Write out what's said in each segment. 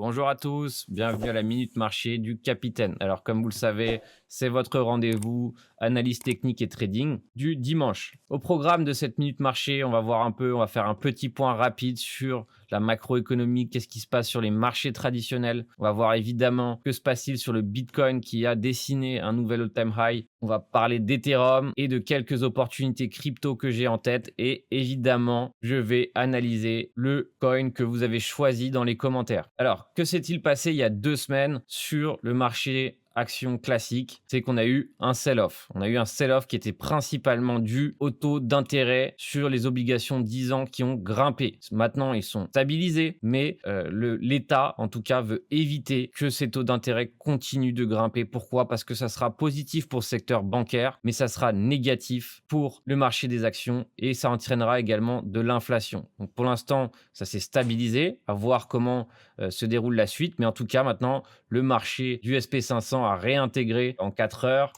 Bonjour à tous, bienvenue à la Minute Marché du Capitaine. Alors comme vous le savez, c'est votre rendez-vous analyse technique et trading du dimanche. Au programme de cette Minute Marché, on va faire un petit point rapide sur la macroéconomie, qu'est-ce qui se passe sur les marchés traditionnels. On va voir évidemment que se passe-t-il sur le Bitcoin qui a dessiné un nouvel all-time high. On va parler d'Ethereum et de quelques opportunités crypto que j'ai en tête. Et évidemment, je vais analyser le coin que vous avez choisi dans les commentaires. Alors, que s'est-il passé il y a 2 semaines sur le marché action classique? C'est qu'on a eu un sell-off. On a eu un sell-off qui était principalement dû au taux d'intérêt sur les obligations 10 ans qui ont grimpé. Maintenant, ils sont stabilisés, mais l'État, en tout cas, veut éviter que ces taux d'intérêt continuent de grimper. Pourquoi? Parce que ça sera positif pour le secteur bancaire, mais ça sera négatif pour le marché des actions et ça entraînera également de l'inflation. Donc pour l'instant, ça s'est stabilisé, à voir comment se déroule la suite. Mais en tout cas, maintenant, le marché du SP500 a réintégré en 4 heures.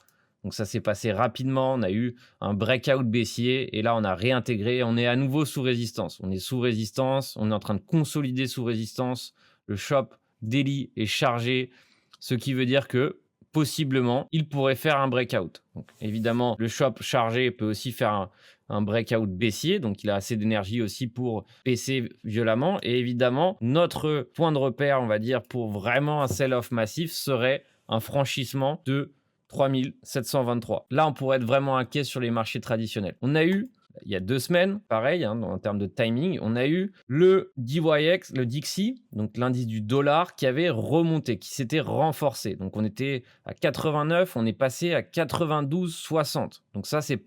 Donc ça s'est passé rapidement. On a eu un breakout baissier et là, on a réintégré. On est à nouveau sous résistance. On est sous résistance. On est en train de consolider sous résistance. Le shop daily est chargé, ce qui veut dire que possiblement, il pourrait faire un breakout. Donc, évidemment, le shop chargé peut aussi faire un breakout baissier, donc il a assez d'énergie aussi pour baisser violemment. Et évidemment, notre point de repère, on va dire, pour vraiment un sell-off massif serait un franchissement de 3723. Là, on pourrait être vraiment inquiet sur les marchés traditionnels. On a eu il y a 2 semaines, pareil, hein, en termes de timing, on a eu le DYX, le Dixie, donc l'indice du dollar, qui avait remonté, qui s'était renforcé. Donc on était à 89, on est passé à 92,60. Donc ça, c'est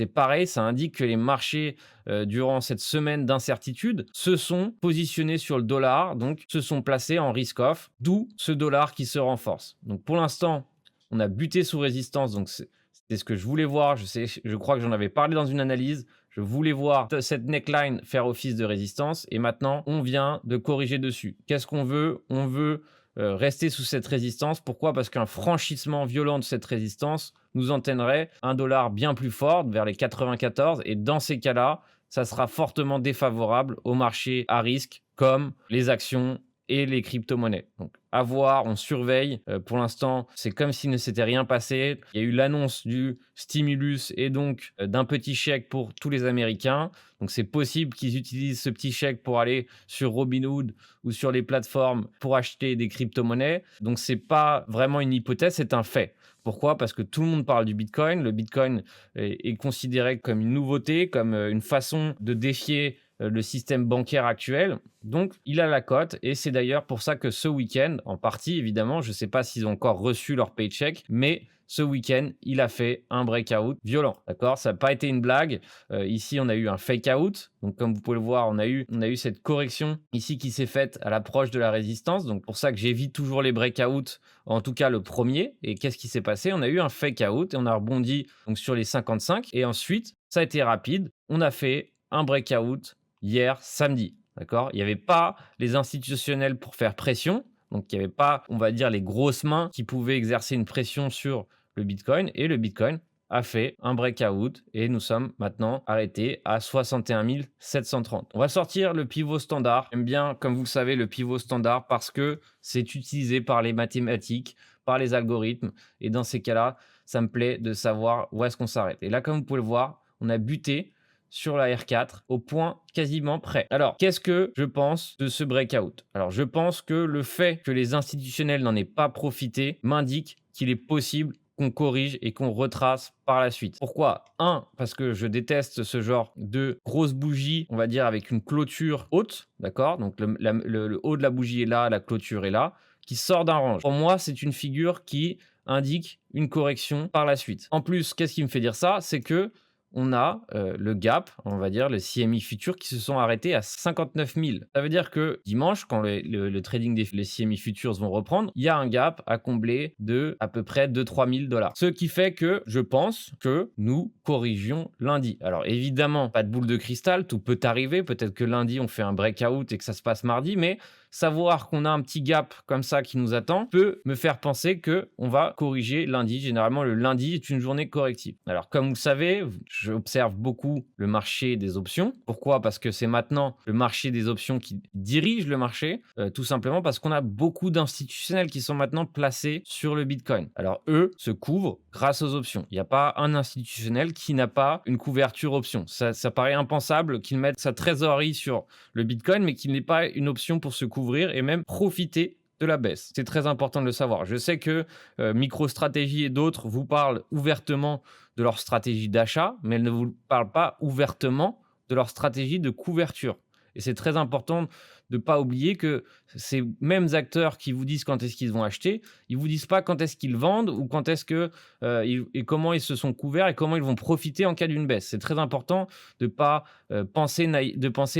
pareil, ça indique que les marchés, durant cette semaine d'incertitude, se sont positionnés sur le dollar, donc se sont placés en risk-off, d'où ce dollar qui se renforce. Donc pour l'instant, on a buté sous résistance, donc c'était ce que je voulais voir. Je crois que j'en avais parlé dans une analyse. Je voulais voir cette neckline faire office de résistance et maintenant, on vient de corriger dessus. Qu'est-ce qu'on veut? On veut rester sous cette résistance. Pourquoi? Parce qu'un franchissement violent de cette résistance nous entraînerait un dollar bien plus fort vers les 94 et dans ces cas-là, ça sera fortement défavorable au marché à risque comme les actions et les crypto-monnaies. Donc, à voir, on surveille. Pour l'instant, c'est comme s'il ne s'était rien passé. Il y a eu l'annonce du stimulus et donc d'un petit chèque pour tous les Américains. Donc, c'est possible qu'ils utilisent ce petit chèque pour aller sur Robinhood ou sur les plateformes pour acheter des crypto-monnaies. Donc, c'est pas vraiment une hypothèse, c'est un fait. Pourquoi? Parce que tout le monde parle du Bitcoin. Le Bitcoin est considéré comme une nouveauté, comme une façon de défier le système bancaire actuel. Donc, il a la cote et c'est d'ailleurs pour ça que ce week-end, en partie évidemment, je ne sais pas s'ils ont encore reçu leur paycheck, mais ce week-end, il a fait un breakout violent. D'accord? Ça n'a pas été une blague. Ici, on a eu un fake out. Donc, comme vous pouvez le voir, on a eu cette correction ici qui s'est faite à l'approche de la résistance. Donc, pour ça que j'évite toujours les breakouts, en tout cas le premier. Et qu'est-ce qui s'est passé? On a eu un fake out et on a rebondi donc, sur les 55. Et ensuite, ça a été rapide. On a fait un breakout hier samedi. D'accord? Il n'y avait pas les institutionnels pour faire pression. Donc, il n'y avait pas, on va dire, les grosses mains qui pouvaient exercer une pression sur le Bitcoin. Et le Bitcoin a fait un breakout et nous sommes maintenant arrêtés à 61 730. On va sortir le pivot standard. J'aime bien, comme vous le savez, le pivot standard parce que c'est utilisé par les mathématiques, par les algorithmes. Et dans ces cas-là, ça me plaît de savoir où est-ce qu'on s'arrête. Et là, comme vous pouvez le voir, on a buté sur la R4 au point quasiment près. Alors, qu'est-ce que je pense de ce breakout? Alors, je pense que le fait que les institutionnels n'en aient pas profité m'indique qu'il est possible qu'on corrige et qu'on retrace par la suite. Pourquoi? Un, parce que je déteste ce genre de grosses bougies, on va dire avec une clôture haute, d'accord? Donc le haut de la bougie est là, la clôture est là, qui sort d'un range. Pour moi, c'est une figure qui indique une correction par la suite. En plus, qu'est-ce qui me fait dire ça? C'est que on a le gap, on va dire, les CMI futurs qui se sont arrêtés à 59 000. Ça veut dire que dimanche, quand le trading des CMI futurs vont reprendre, il y a un gap à combler de à peu près 2-3 000 dollars. Ce qui fait que je pense que nous corrigions lundi. Alors évidemment, pas de boule de cristal, tout peut arriver. Peut-être que lundi, on fait un breakout et que ça se passe mardi, mais savoir qu'on a un petit gap comme ça qui nous attend peut me faire penser que on va corriger lundi. Généralement, le lundi est une journée corrective. Alors, comme vous le savez, j'observe beaucoup le marché des options. Pourquoi? Parce que c'est maintenant le marché des options qui dirige le marché, tout simplement parce qu'on a beaucoup d'institutionnels qui sont maintenant placés sur le Bitcoin. Alors eux se couvrent grâce aux options. Il n'y a pas un institutionnel qui n'a pas une couverture option. Ça paraît impensable qu'il mette sa trésorerie sur le Bitcoin, mais qu'il n'ait pas une option pour se couvrir et même profiter de la baisse. C'est très important de le savoir. Je sais que MicroStrategy et d'autres vous parlent ouvertement de leur stratégie d'achat, mais elles ne vous parlent pas ouvertement de leur stratégie de couverture. Et c'est très important de ne pas oublier que ces mêmes acteurs qui vous disent quand est-ce qu'ils vont acheter, ils ne vous disent pas quand est-ce qu'ils vendent ou quand est-ce que, et comment ils se sont couverts et comment ils vont profiter en cas d'une baisse. C'est très important de ne pas penser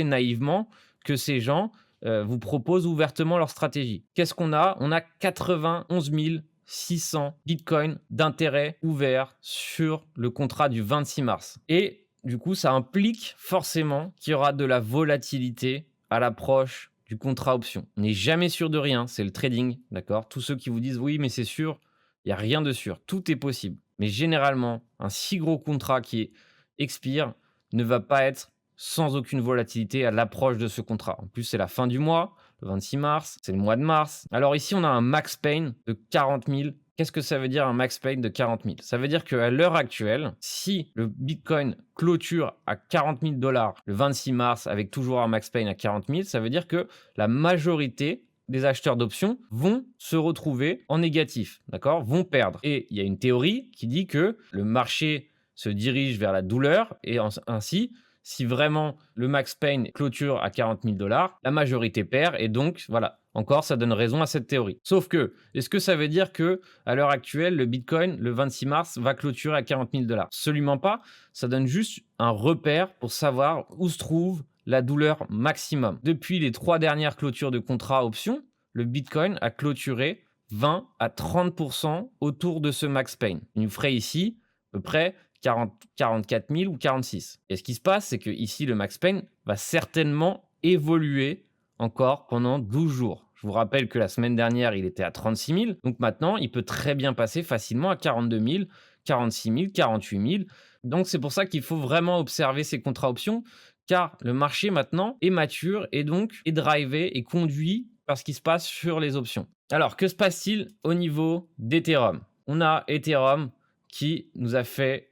naïvement que ces gens vous proposent ouvertement leur stratégie. Qu'est-ce qu'on a? On a 91 600 bitcoins d'intérêt ouvert sur le contrat du 26 mars. Et du coup, ça implique forcément qu'il y aura de la volatilité à l'approche du contrat option. On n'est jamais sûr de rien, c'est le trading, d'accord? Tous ceux qui vous disent oui, mais c'est sûr, il n'y a rien de sûr, tout est possible. Mais généralement, un si gros contrat qui expire ne va pas être sans aucune volatilité à l'approche de ce contrat. En plus, c'est la fin du mois, le 26 mars, c'est le mois de mars. Alors ici, on a un max pain de 40 000. Qu'est-ce que ça veut dire un max pain de 40 000? Ça veut dire qu'à l'heure actuelle, si le Bitcoin clôture à 40 000 $ le 26 mars avec toujours un max pain à 40 000, ça veut dire que la majorité des acheteurs d'options vont se retrouver en négatif, d'accord? Vont perdre. Et il y a une théorie qui dit que le marché se dirige vers la douleur et ainsi, si vraiment le max pain clôture à 40 000 $, la majorité perd et donc voilà. Encore, ça donne raison à cette théorie. Sauf que, est-ce que ça veut dire que à l'heure actuelle, le Bitcoin, le 26 mars, va clôturer à 40 000 $? Absolument pas. Ça donne juste un repère pour savoir où se trouve la douleur maximum. Depuis les 3 dernières clôtures de contrats options, le Bitcoin a clôturé 20 à 30% autour de ce max pain. Il nous ferait ici à peu près 44 000 ou 46. Et ce qui se passe, c'est que ici, le max pain va certainement évoluer encore pendant 12 jours. Je vous rappelle que la semaine dernière, il était à 36 000. Donc maintenant, il peut très bien passer facilement à 42 000, 46 000, 48 000. Donc c'est pour ça qu'il faut vraiment observer ces contrats options, car le marché maintenant est mature et donc est drivé et conduit par ce qui se passe sur les options. Alors, que se passe-t-il au niveau d'Ethereum? On a Ethereum qui nous a fait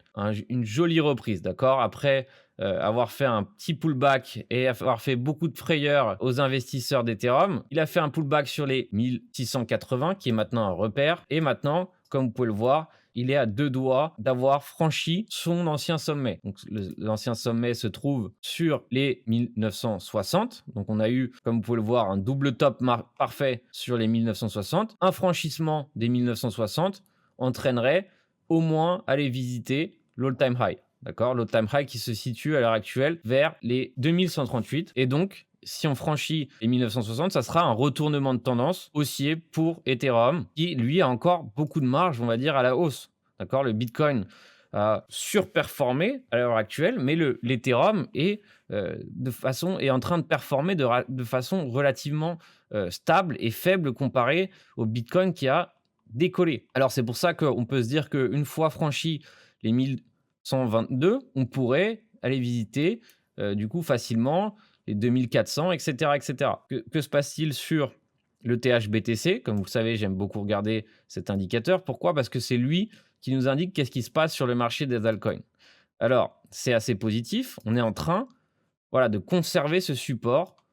une jolie reprise, d'accord? Après avoir fait un petit pullback et avoir fait beaucoup de frayeur aux investisseurs d'Ethereum, il a fait un pullback sur les 1680 qui est maintenant un repère. Et maintenant, comme vous pouvez le voir, il est à 2 doigts d'avoir franchi son ancien sommet. Donc l'ancien sommet se trouve sur les 1960. Donc on a eu, comme vous pouvez le voir, un double top parfait sur les 1960. Un franchissement des 1960 entraînerait au moins aller visiter l'all-time high. D'accord? L'all-time high qui se situe à l'heure actuelle vers les 2138. Et donc, si on franchit les 1960, ça sera un retournement de tendance haussier pour Ethereum, qui lui a encore beaucoup de marge, on va dire, à la hausse. D'accord? Le Bitcoin a surperformé à l'heure actuelle, mais l'Ethereum est en train de performer de façon relativement stable et faible comparé au Bitcoin qui a décollé. Alors c'est pour ça qu'on peut se dire qu'une fois franchi les 1122, on pourrait aller visiter du coup facilement les 2400, etc. etc. Que se passe-t-il sur le THBTC? Comme vous le savez, j'aime beaucoup regarder cet indicateur. Pourquoi? Parce que c'est lui qui nous indique qu'est-ce qui se passe sur le marché des altcoins. Alors, c'est assez positif. On est en train de conserver ce support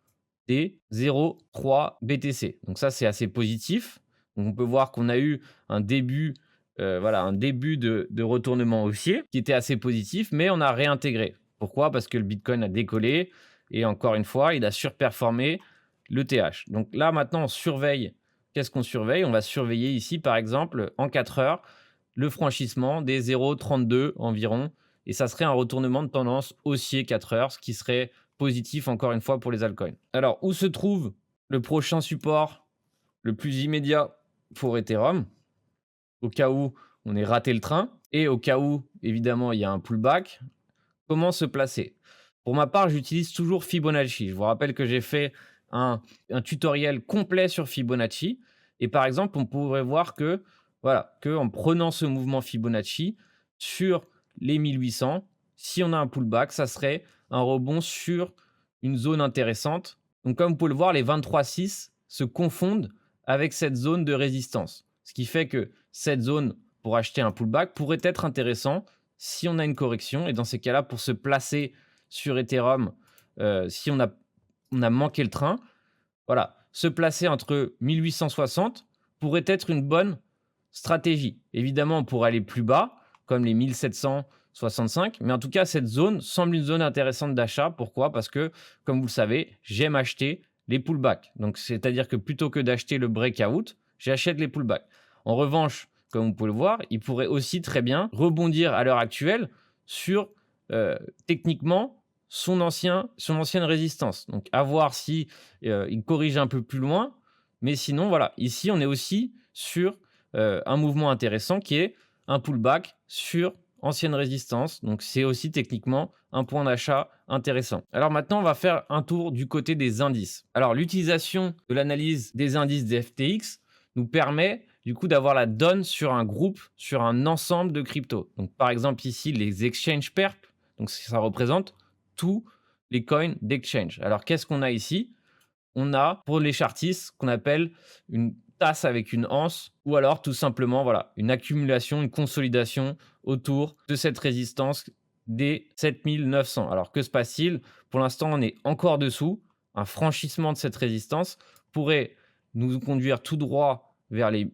des 0,3 BTC. Donc ça, c'est assez positif. Donc on peut voir qu'on a eu un début de retournement haussier qui était assez positif, mais on a réintégré. Pourquoi? Parce que le Bitcoin a décollé et encore une fois, il a surperformé le TH. Donc là, maintenant, on surveille. Qu'est-ce qu'on surveille? On va surveiller ici, par exemple, en 4 heures, le franchissement des 0,32 environ. Et ça serait un retournement de tendance haussier 4 heures, ce qui serait positif encore une fois pour les altcoins. Alors, où se trouve le prochain support le plus immédiat pour Ethereum? Au cas où on ait raté le train et au cas où, évidemment, il y a un pullback, comment se placer? Pour ma part, j'utilise toujours Fibonacci. Je vous rappelle que j'ai fait un tutoriel complet sur Fibonacci. Et par exemple, on pourrait voir que en prenant ce mouvement Fibonacci sur les 1800, si on a un pullback, ça serait un rebond sur une zone intéressante. Donc comme vous pouvez le voir, les 23,6 se confondent avec cette zone de résistance. Ce qui fait que cette zone pour acheter un pullback pourrait être intéressant si on a une correction. Et dans ces cas-là, pour se placer sur Ethereum, si on a manqué le train, voilà, se placer entre 1860 pourrait être une bonne stratégie. Évidemment, on pourrait aller plus bas, comme les 1765, mais en tout cas, cette zone semble une zone intéressante d'achat. Pourquoi? Parce que, comme vous le savez, j'aime acheter les pullbacks. Donc, c'est-à-dire que plutôt que d'acheter le breakout, j'achète les pullbacks. En revanche, comme vous pouvez le voir, il pourrait aussi très bien rebondir à l'heure actuelle sur techniquement son ancienne résistance. Donc, à voir si il corrige un peu plus loin. Mais sinon, voilà, ici, on est aussi sur un mouvement intéressant qui est un pullback sur ancienne résistance. Donc, c'est aussi techniquement un point d'achat intéressant. Alors maintenant, on va faire un tour du côté des indices. Alors, l'utilisation de l'analyse des indices des FTX nous permet du coup d'avoir la donne sur un groupe, sur un ensemble de cryptos. Donc, par exemple, ici, les exchange perp, donc ça représente tous les coins d'exchange. Alors, qu'est-ce qu'on a ici? On a pour les chartistes ce qu'on appelle une tasse avec une anse ou alors tout simplement voilà, une accumulation, une consolidation autour de cette résistance des 7900. Alors que se passe-t-il? Pour l'instant, on est encore dessous. Un franchissement de cette résistance pourrait nous conduire tout droit vers les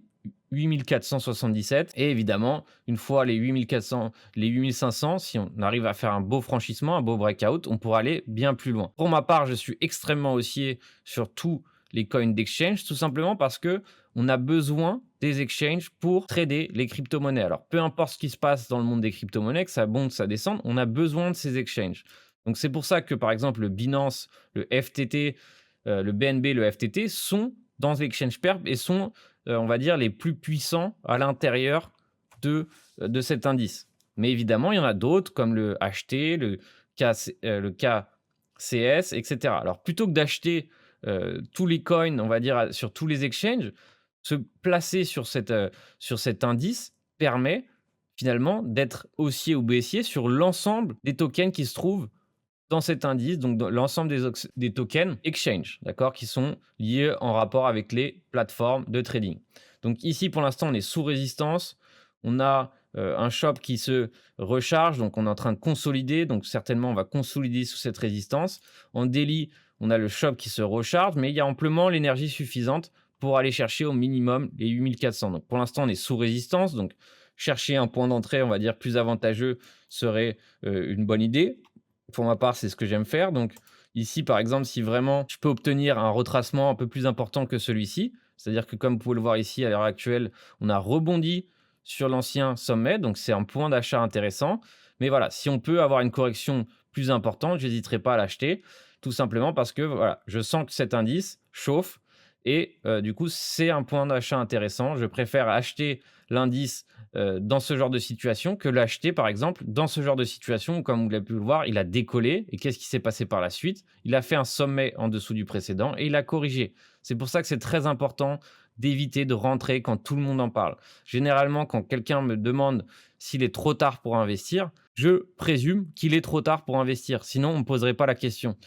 8477 et évidemment, une fois les 8400, les 8500, si on arrive à faire un beau franchissement, un beau breakout, on pourra aller bien plus loin. Pour ma part, je suis extrêmement haussier sur tous les coins d'exchange, tout simplement parce que on a besoin des exchanges pour trader les crypto-monnaies. Alors, peu importe ce qui se passe dans le monde des crypto-monnaies, que ça monte, ça descende, on a besoin de ces exchanges. Donc, c'est pour ça que, par exemple, le Binance, le FTT, le BNB, le FTT sont dans l'exchange perp et sont, on va dire, les plus puissants à l'intérieur de cet indice. Mais évidemment, il y en a d'autres comme le HT, le KCS, etc. Alors, plutôt que d'acheter tous les coins, on va dire, sur tous les exchanges, se placer sur cet indice permet finalement d'être haussier ou baissier sur l'ensemble des tokens qui se trouvent dans cet indice, donc dans l'ensemble des tokens exchange, d'accord, qui sont liés en rapport avec les plateformes de trading. Donc ici, pour l'instant, on est sous résistance. On a un shop qui se recharge, donc on est en train de consolider. Donc certainement, on va consolider sous cette résistance. En daily, on a le shop qui se recharge, mais il y a amplement l'énergie suffisante pour aller chercher au minimum les 8400. Donc pour l'instant, on est sous résistance. Donc chercher un point d'entrée, on va dire, plus avantageux serait une bonne idée. Pour ma part, c'est ce que j'aime faire. Donc ici, par exemple, si vraiment je peux obtenir un retracement un peu plus important que celui-ci, c'est-à-dire que comme vous pouvez le voir ici, à l'heure actuelle, on a rebondi sur l'ancien sommet, donc c'est un point d'achat intéressant. Mais voilà, si on peut avoir une correction plus importante, je n'hésiterai pas à l'acheter, tout simplement parce que voilà, je sens que cet indice chauffe et du coup, c'est un point d'achat intéressant. Je préfère acheter l'indice dans ce genre de situation que l'acheter, par exemple, dans ce genre de situation où, comme vous l'avez pu le voir, il a décollé. Et qu'est-ce qui s'est passé par la suite? Il a fait un sommet en dessous du précédent et il a corrigé. C'est pour ça que c'est très important d'éviter de rentrer quand tout le monde en parle. Généralement, quand quelqu'un me demande s'il est trop tard pour investir, je présume qu'il est trop tard pour investir. Sinon, on ne me poserait pas la question.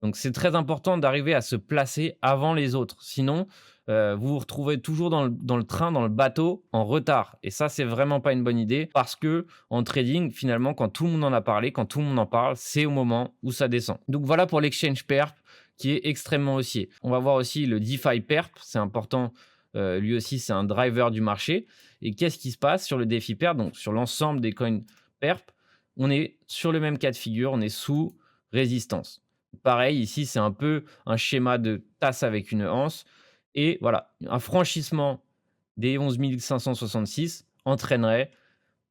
Donc, c'est très important d'arriver à se placer avant les autres. Sinon, vous vous retrouvez toujours dans le train, dans le bateau, en retard. Et ça, c'est vraiment pas une bonne idée parce que en trading, finalement, quand tout le monde en a parlé, quand tout le monde en parle, c'est au moment où ça descend. Donc, voilà pour l'exchange perp qui est extrêmement haussier. On va voir aussi le DeFi perp, c'est important. Lui aussi, c'est un driver du marché. Et qu'est-ce qui se passe sur le DeFi perp? Donc, sur l'ensemble des coins perp, on est sur le même cas de figure, on est sous résistance. Pareil, ici, c'est un peu un schéma de tasse avec une anse. Et voilà, un franchissement des 11 566 entraînerait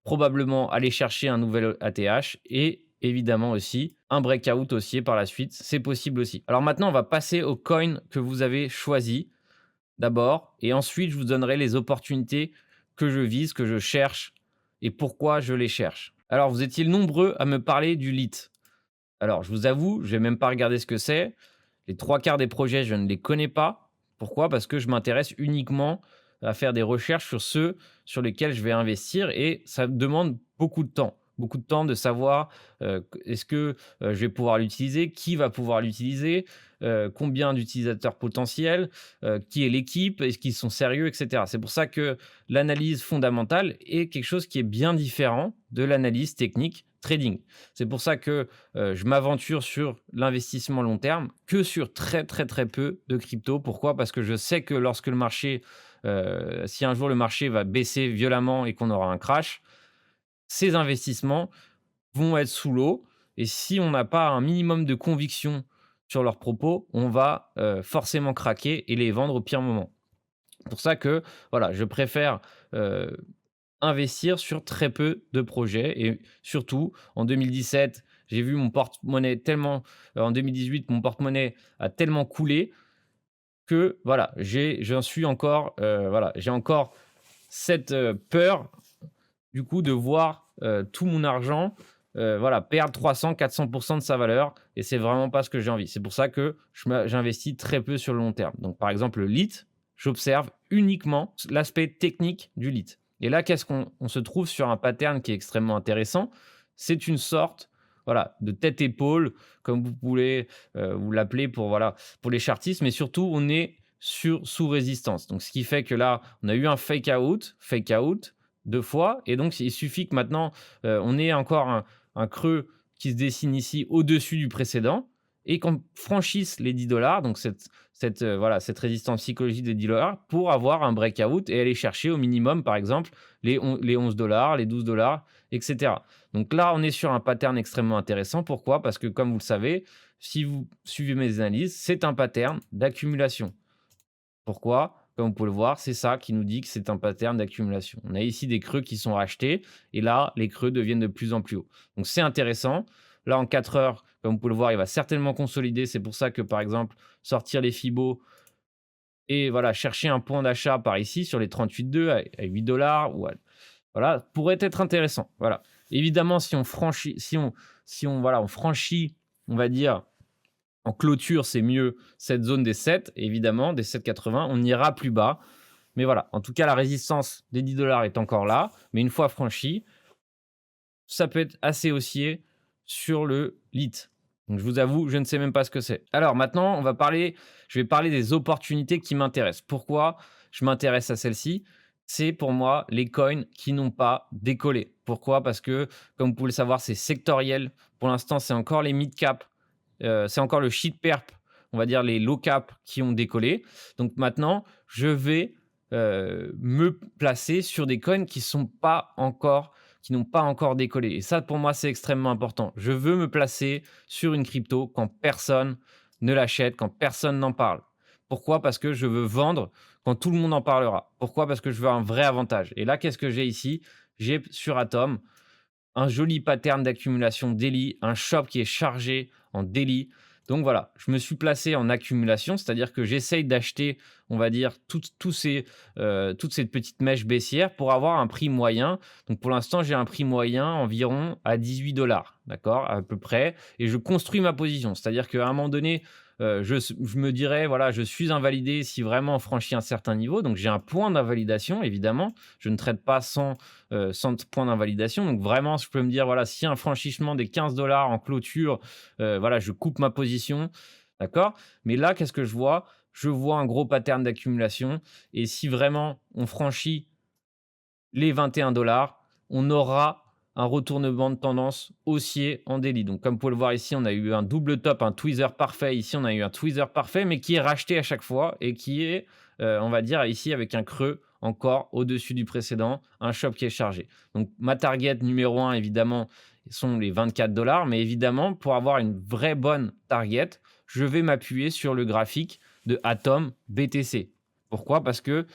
probablement aller chercher un nouvel ATH et évidemment aussi un breakout haussier par la suite. C'est possible aussi. Alors maintenant, on va passer au coin que vous avez choisi d'abord et ensuite, je vous donnerai les opportunités que je vise, que je cherche et pourquoi je les cherche. Alors, vous étiez nombreux à me parler du LIT. Alors, je vous avoue, je n'ai même pas regardé ce que c'est. Les trois quarts des projets, je ne les connais pas. Pourquoi? Parce que je m'intéresse uniquement à faire des recherches sur ceux sur lesquels je vais investir et ça demande beaucoup de temps, beaucoup de temps de savoir, est-ce que, je vais pouvoir l'utiliser? Qui va pouvoir l'utiliser? Combien d'utilisateurs potentiels? Qui est l'équipe? Est-ce qu'ils sont sérieux? Et cetera. C'est pour ça que l'analyse fondamentale est quelque chose qui est bien différent de l'analyse technique trading. C'est pour ça que, je m'aventure sur l'investissement long terme que sur très, très, très peu de crypto. Pourquoi? Parce que je sais que lorsque le marché, si un jour le marché va baisser violemment et qu'on aura un crash, ces investissements vont être sous l'eau et si on n'a pas un minimum de conviction sur leurs propos, on va, forcément craquer et les vendre au pire moment. Pour ça que, voilà, je préfère, heu, investir sur très peu de projets et surtout en 2017, j'ai vu mon porte-monnaie tellement en 2018, mon porte-monnaie a tellement coulé que voilà, j'en suis encore, voilà, j'ai encore cette, peur du coup de voir, tout mon argent, voilà, perdre 300-400 de sa valeur et c'est vraiment pas ce que j'ai envie. C'est pour ça que j'investis très peu sur le long terme. Donc par exemple, le LIT, j'observe uniquement l'aspect technique du LIT et là, qu'est-ce qu'on on se trouve sur un pattern qui est extrêmement intéressant. C'est une sorte, voilà, de tête-épaule comme vous pouvez, vous l'appeler pour voilà, pour les chartistes, mais surtout on est sous résistance. Donc ce qui fait que là, on a eu un fake out 2 fois et donc il suffit que maintenant, on ait encore un creux qui se dessine ici au-dessus du précédent et qu'on franchisse les 10 donc voilà, cette résistance psychologique des 10 pour avoir un breakout et aller chercher au minimum, par exemple, les 11 les 12 et cetera. Donc là, on est sur un pattern extrêmement intéressant. Pourquoi? Parce que comme vous le savez, si vous suivez mes analyses, c'est un pattern d'accumulation. Pourquoi? Comme vous pouvez le voir, c'est ça qui nous dit que c'est un pattern d'accumulation. On a ici des creux qui sont rachetés et là, les creux deviennent de plus en plus hauts. Donc c'est intéressant. Là, en 4 heures, comme vous pouvez le voir, il va certainement consolider. C'est pour ça que, par exemple, sortir les Fibos et voilà, chercher un point d'achat par ici sur les 38,2 à 8 ou voilà, pourrait être intéressant. Voilà. Évidemment, si on voilà, on franchit, on va dire, en clôture, c'est mieux cette zone des 7, évidemment, des 7,80. On ira plus bas. Mais voilà, en tout cas, la résistance des 10 est encore là. Mais une fois franchie, ça peut être assez haussier sur le LIT. Donc, je vous avoue, je ne sais même pas ce que c'est. Alors maintenant, je vais parler des opportunités qui m'intéressent. Pourquoi je m'intéresse à celle-ci? C'est pour moi les coins qui n'ont pas décollé. Pourquoi? Parce que, comme vous pouvez le savoir, c'est sectoriel. Pour l'instant, c'est encore les mid-cap, c'est encore le sheet perp, on va dire les low cap qui ont décollé. Donc maintenant, je vais me placer sur des coins qui n'ont pas encore décollé. Et ça, pour moi, c'est extrêmement important. Je veux me placer sur une crypto quand personne ne l'achète, quand personne n'en parle. Pourquoi? Parce que je veux vendre quand tout le monde en parlera. Pourquoi? Parce que je veux un vrai avantage. Et là, qu'est-ce que j'ai ici? J'ai sur Atom un joli pattern d'accumulation daily, un shop qui est chargé en daily. Donc voilà, je me suis placé en accumulation, c'est-à-dire que j'essaye d'acheter, on va dire, toutes ces petites mèches baissières pour avoir un prix moyen. Donc pour l'instant, j'ai un prix moyen environ à 18 d'accord, à peu près. Et je construis ma position, c'est-à-dire qu'à un moment donné, je me dirais, voilà, je suis invalidé si vraiment on franchit un certain niveau. Donc j'ai un point d'invalidation, évidemment. Je ne traite pas sans point d'invalidation. Donc vraiment, je peux me dire, voilà, s'il y a un franchissement des 15 en clôture, voilà, je coupe ma position, d'accord? Mais là, qu'est-ce que je vois? Je vois un gros pattern d'accumulation et si vraiment on franchit les 21 on aura un retournement de tendance haussier en daily. Donc, comme vous pouvez le voir ici, on a eu un double top, un tweezer parfait. Ici, on a eu un tweezer parfait, mais qui est racheté à chaque fois et qui est, on va dire, ici, avec un creux encore au-dessus du précédent, un shop qui est chargé. Donc, ma target numéro 1, évidemment, sont les 24 mais évidemment, pour avoir une vraie bonne target, je vais m'appuyer sur le graphique de Atom BTC. Pourquoi? Parce que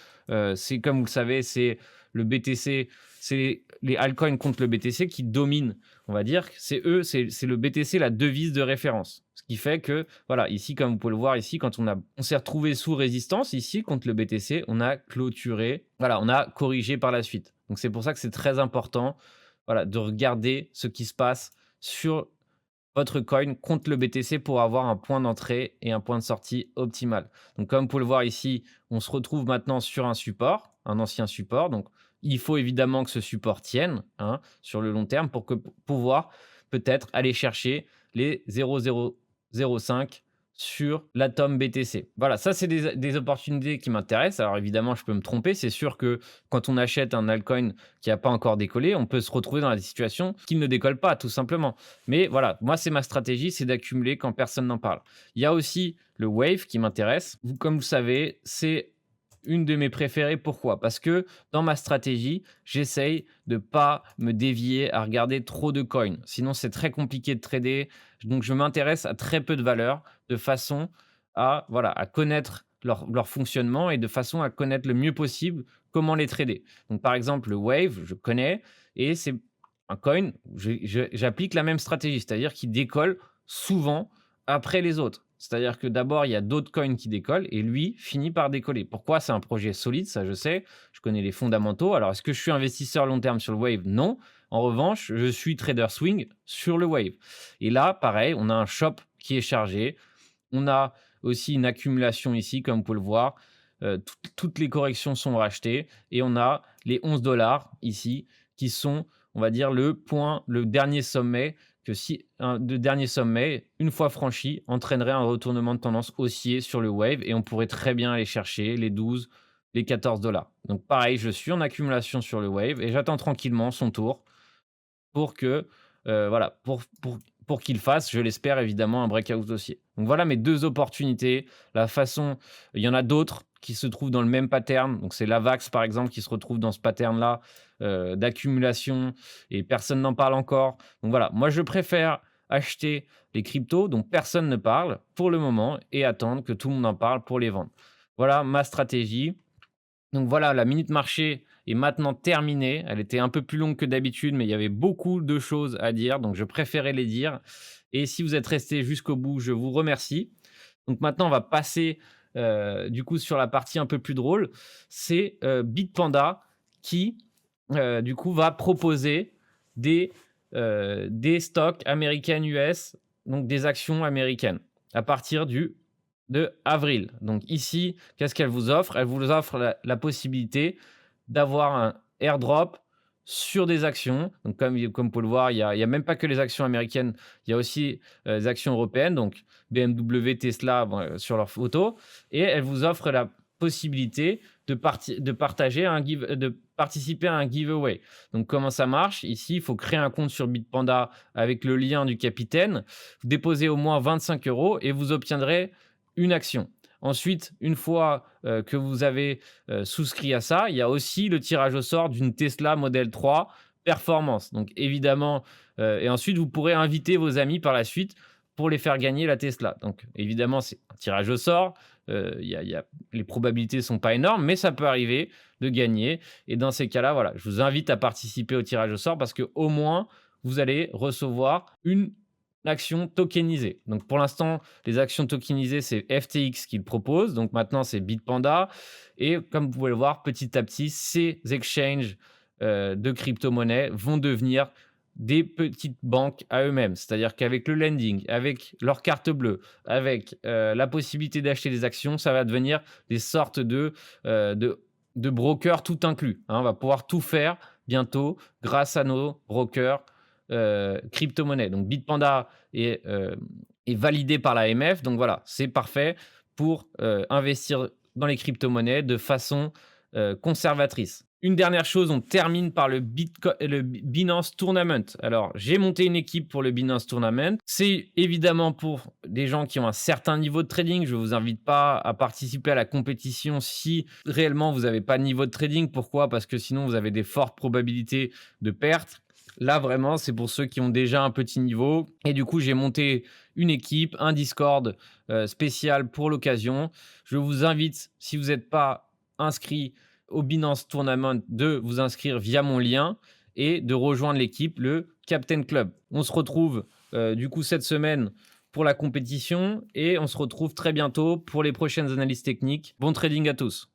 c'est comme vous le savez, c'est le BTC, c'est les altcoins contre le BTC qui dominent, on va dire. C'est le BTC, la devise de référence. Ce qui fait que, voilà, ici, comme vous pouvez le voir ici, quand on s'est retrouvé sous résistance ici contre le BTC, on a clôturé, voilà, on a corrigé par la suite. Donc c'est pour ça que c'est très important, voilà, de regarder ce qui se passe sur votre coin contre le BTC pour avoir un point d'entrée et un point de sortie optimal. Donc comme vous pouvez le voir ici, on se retrouve maintenant sur un support, un ancien support. Donc Il faut évidemment que ce support tienne, hein, sur le long terme pour pouvoir peut-être aller chercher les 0,005 sur l'Atom BTC. Voilà, ça c'est des opportunités qui m'intéressent. Alors évidemment, je peux me tromper. C'est sûr que quand on achète un altcoin qui n'a pas encore décollé, on peut se retrouver dans la situation qu'il ne décolle pas, tout simplement. Mais voilà, moi c'est ma stratégie, c'est d'accumuler quand personne n'en parle. Il y a aussi le Wave qui m'intéresse. Comme vous le savez, c'est une de mes préférées. Pourquoi? Parce que dans ma stratégie, j'essaye de ne pas me dévier à regarder trop de coins. Sinon, c'est très compliqué de trader. Donc, je m'intéresse à très peu de valeurs de façon à, voilà, à connaître leur fonctionnement et de façon à connaître le mieux possible comment les trader. Donc, par exemple, le Wave, je connais et c'est un coin, j'applique la même stratégie, c'est-à-dire qu'il décolle souvent après les autres. C'est-à-dire que d'abord, il y a d'autres coins qui décollent et lui finit par décoller. Pourquoi? C'est un projet solide, ça je sais. Je connais les fondamentaux. Alors, est-ce que je suis investisseur long terme sur le Wave? Non. En revanche, je suis trader swing sur le Wave. Et là, pareil, on a un shop qui est chargé. On a aussi une accumulation ici, comme vous pouvez le voir. Toutes les corrections sont rachetées et on a les 11 dollars ici qui sont, on va dire, le dernier sommet que si le dernier sommet, une fois franchi, entraînerait un retournement de tendance haussier sur le Wave et on pourrait très bien aller chercher les 12, les 14 dollars. Donc pareil, je suis en accumulation sur le Wave et j'attends tranquillement son tour pour que, voilà, pour qu'il fasse, je l'espère évidemment, un breakout haussier. Donc voilà mes 2 opportunités. La façon il y en a d'autres qui se trouvent dans le même pattern. Donc c'est l'AVAX par exemple qui se retrouve dans ce pattern-là, d'accumulation et personne n'en parle encore. Donc voilà, moi je préfère acheter les cryptos dont personne ne parle pour le moment et attendre que tout le monde en parle pour les vendre. Voilà ma stratégie. Donc voilà, la minute marché est maintenant terminée. Elle était un peu plus longue que d'habitude, mais il y avait beaucoup de choses à dire, donc je préférais les dire. Et si vous êtes resté jusqu'au bout, je vous remercie. Donc maintenant, on va passer du coup sur la partie un peu plus drôle. C'est Bitpanda qui du coup va proposer des stocks américaines US, donc des actions américaines à partir de avril. Donc ici, qu'est-ce qu'elle vous offre? Elle vous offre la possibilité d'avoir un airdrop sur des actions. Donc comme vous pouvez le voir, il y a même pas que les actions américaines, il y a aussi les actions européennes, donc BMW, Tesla, bon, sur leurs photos. Et elle vous offre la possibilité de participer à un giveaway. Donc comment ça marche? Ici, il faut créer un compte sur Bitpanda avec le lien du capitaine. Vous déposez au moins 25 € et vous obtiendrez une action. Ensuite, une fois que vous avez souscrit à ça, il y a aussi le tirage au sort d'une Tesla Model 3 Performance. Donc évidemment, et ensuite, vous pourrez inviter vos amis par la suite pour les faire gagner la Tesla. Donc évidemment, c'est un tirage au sort. Les probabilités ne sont pas énormes, mais ça peut arriver de gagner. Et dans ces cas-là, voilà, je vous invite à participer au tirage au sort parce qu'au moins, vous allez recevoir une action tokenisée. Donc pour l'instant, les actions tokenisées, c'est FTX qui le propose. Donc maintenant, c'est Bitpanda. Et comme vous pouvez le voir, petit à petit, ces exchanges de crypto-monnaies vont devenir des petites banques à eux-mêmes. C'est-à-dire qu'avec le lending, avec leur carte bleue, avec la possibilité d'acheter des actions, ça va devenir des sortes de brokers tout inclus. Hein. On va pouvoir tout faire bientôt grâce à nos brokers crypto-monnaie. Donc Bitpanda est validé par l'AMF. Donc voilà, c'est parfait pour investir dans les crypto-monnaies de façon conservatrice. Une dernière chose, on termine par le Binance Tournament. Alors, j'ai monté une équipe pour le Binance Tournament. C'est évidemment pour des gens qui ont un certain niveau de trading. Je ne vous invite pas à participer à la compétition si réellement vous n'avez pas de niveau de trading. Pourquoi? Parce que sinon, vous avez des fortes probabilités de perte. Là, vraiment, c'est pour ceux qui ont déjà un petit niveau. Et du coup, j'ai monté une équipe, un Discord spécial pour l'occasion. Je vous invite, si vous n'êtes pas inscrit au Binance Tournament, de vous inscrire via mon lien et de rejoindre l'équipe, le Captain Club. On se retrouve du coup cette semaine pour la compétition et on se retrouve très bientôt pour les prochaines analyses techniques. Bon trading à tous.